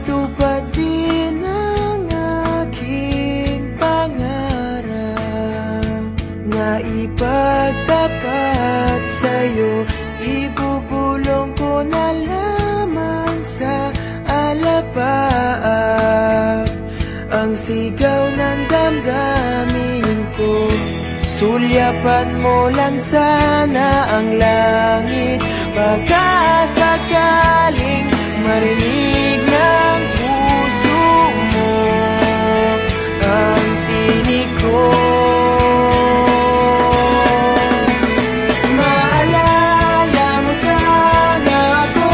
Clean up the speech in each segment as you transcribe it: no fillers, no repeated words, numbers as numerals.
matupad din ang aking pangarap na ipagtapat sa'yo. Ibubulong ko na lamang sa alapaap ang sigaw ng damdamin ko. Sulyapan mo lang sana ang langit, baka sakaling marinig ng puso mo ang tinig ko. Maalala mo sana ako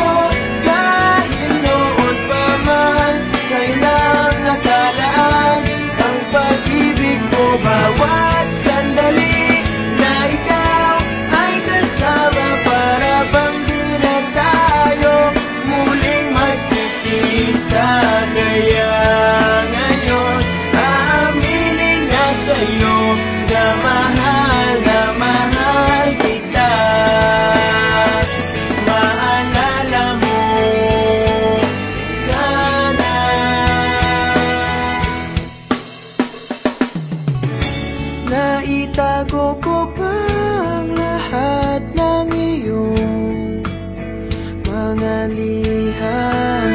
dahil noon pa man sa'yo lang nakalaan ang pag-ibig ko. Bawat sandali na ikaw ay kasama, para bang di na tayo muling magkikita. Kaya ngayon aaminin na sa'yo na mahal kita. Maalala mo sana. Naitago ko pa ang lahat ng iyong mga liham.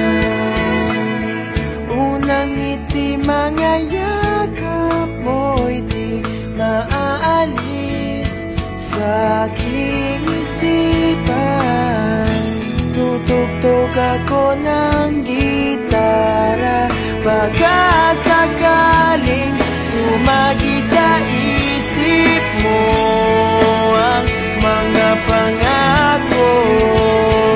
Unang ngiti, mga yakap mo'y di maaalis sa aking isipan. Tutugtog ako ng gitara, baka sakaling sumagi sa isip mo ang mga pangako.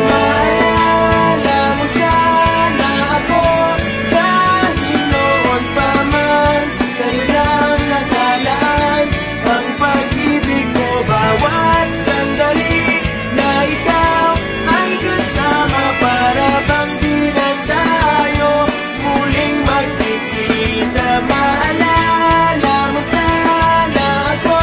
Maalala mo sana ako dahil noon pa man sa'yo lang nakalaan ang pag-ibig ko. Bawat sandali na ikaw ay kasama, para bang di na tayo muling magkikita. Maalala mo sana ako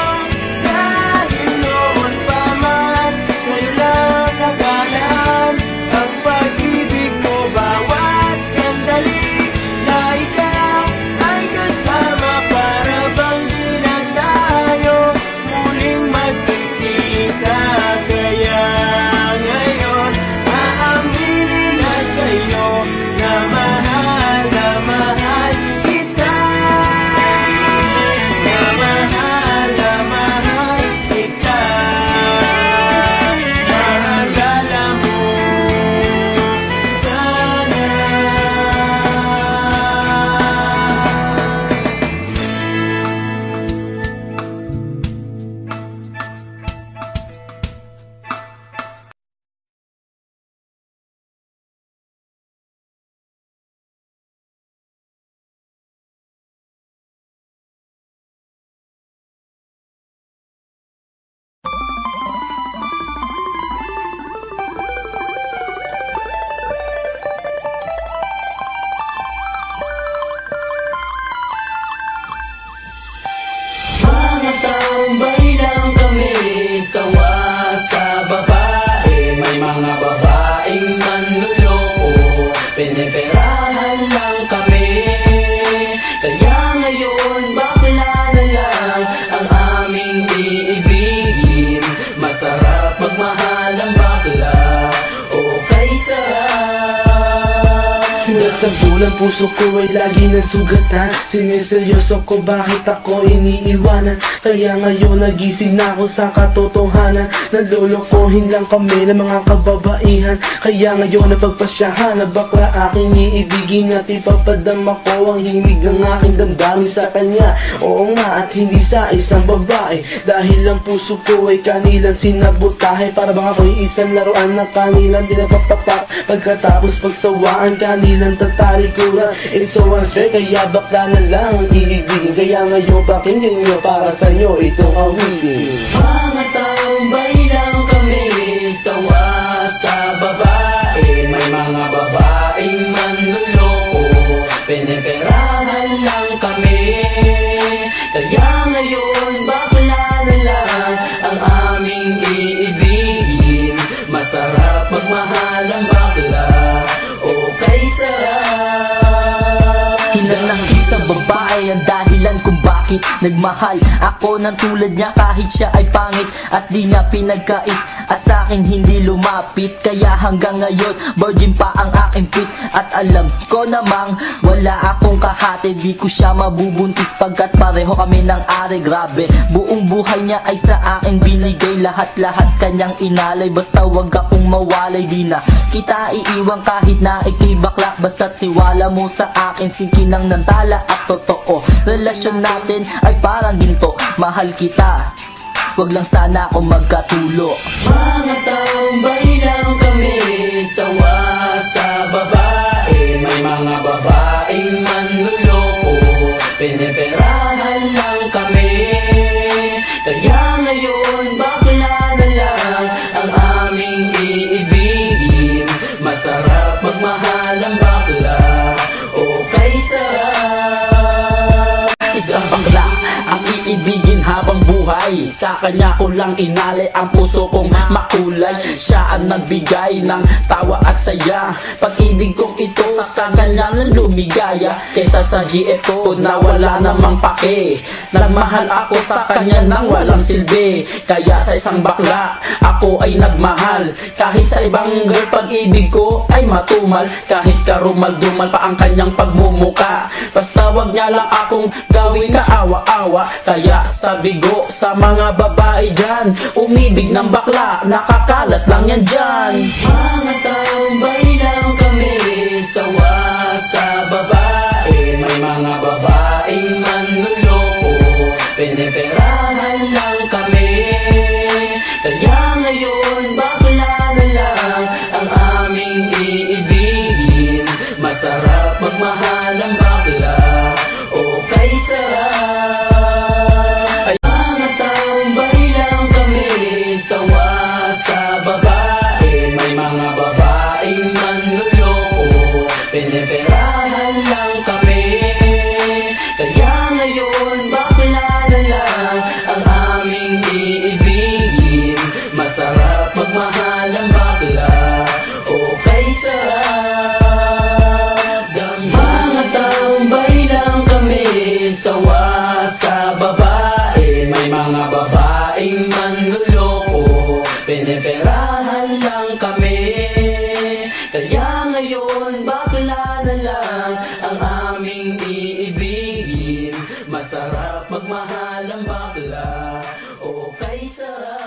dahil noon pa man sa'yo lang nakalaan ang pag-ibig ko. Bawat sandali na ikaw ay kasama, para bang di na tayo muling magkikita. Kaya ngayon aaminin na sa'yo na mahal kita. Na mahal kita. Maalala mo sana. Mga tambay lang kami, sawa sa babae. May mga babaeng manloloko, piniperahan lang kami. Kaya ngayon bakla na lang ang aming iibigin. Masarap magmahal ang bakla, okay sarap. Sugat sa bulang puso ko ay lagi nasugatan. Siniseryoso ko bakit ako iniiwanan. Kaya ngayon nagising na ako sa katotohanan. Nalolokohin lang kami ng mga kababaihan. Kaya ngayon napagpasyahan na bakla aking iibigin, at ipapadama ko ang himig ng aking damdamin sa kanya. Oo nga, at hindi sa isang babae, dahil ang puso ko ay kanilang sinabotahe. Para bang ako'y isang laruan na kanilang dinapapapak. Pagkatapos pagsawaan, kanilang tatalikuran. It's so unfair, kaya bakla na lang ang iibigin. Kaya ngayon pakinggan nyo, para sa'yo itong awitin. Mga tambay lang kami, sawa sa babae. May mga babaeng manloloko, piniperahan lang kami. Kaya ngayon bakla na lang ang aming iibigin. Masarap magmahal ang bakla, okay sarap. ang dahilan kung bakit nagmahal ako ng tulad niya kahit siya ay pangit at di niya pinagkait at sa akin hindi lumapit. Kaya hanggang ngayon virgin pa ang aking pit at alam ko namang wala akong kahati. Di ko siya mabubuntis pagkat pareho kami ng ari. Grabe, buong buhay niya ay sa akin binigay, lahat-lahat kanyang inalay. Basta wag akong mawalay, di na kita iiwan kahit na ikay bakla. Basta tiwala mo sa akin, sinkinang ng tala at totoo. Relasyon natin ay parang ginto, mahal kita, wag lang sana ako magkatulo. Mga taong baylang kami, sawa sa babae. May mga babaeng manluloko, piniperahan lang kami. Kaya ngayon bakla na lang ang aming iibigin. Masarap magmahal ang bakla, okay sarap. Isang bakla ang iibigin habang buhay, sa kanya ko lang inalay ang puso kong makulay. Siya ang nagbigay ng tawa at saya, pag-ibig kong ito sa kanya nang lumigaya. Kaysa sa GF ko na wala namang pake, nagmahal ako sa kanya nang walang silbi. Kaya sa isang bakla ako ay nagmahal, kahit sa ibang girl pag-ibig ko ay matumal. Kahit karumal-dumal pa ang kanyang pagmumuka, basta wag niya lang akong gawin kaawa-awa. Kaya sabi ko sa mga babae dyan, umibig ng bakla, nakakalat lang yan dyan. Mga taong baylang kami, sawa sa babae. May mga babaeng manluloko, piniperahan lang kami. Kaya ngayon bakla na lang ang aming iibigin. Masarap magmahal ang bakla, okay sarap. Mga taong baylang kami, sawa sa babae. May mga babaeng manluloko, piniperahan lang kami. Kaya ngayon bakla na lang ang aming iibigin. Masarap magmahal ang bakla, okay sarap. Mga taong baylang kami, sawa sa babae. May mga babaeng manluloko, piniperahan lang kami. Kaya ngayon bakla na lang ang aming iibigin. Masarap magmahal ang bakla, okay sarap.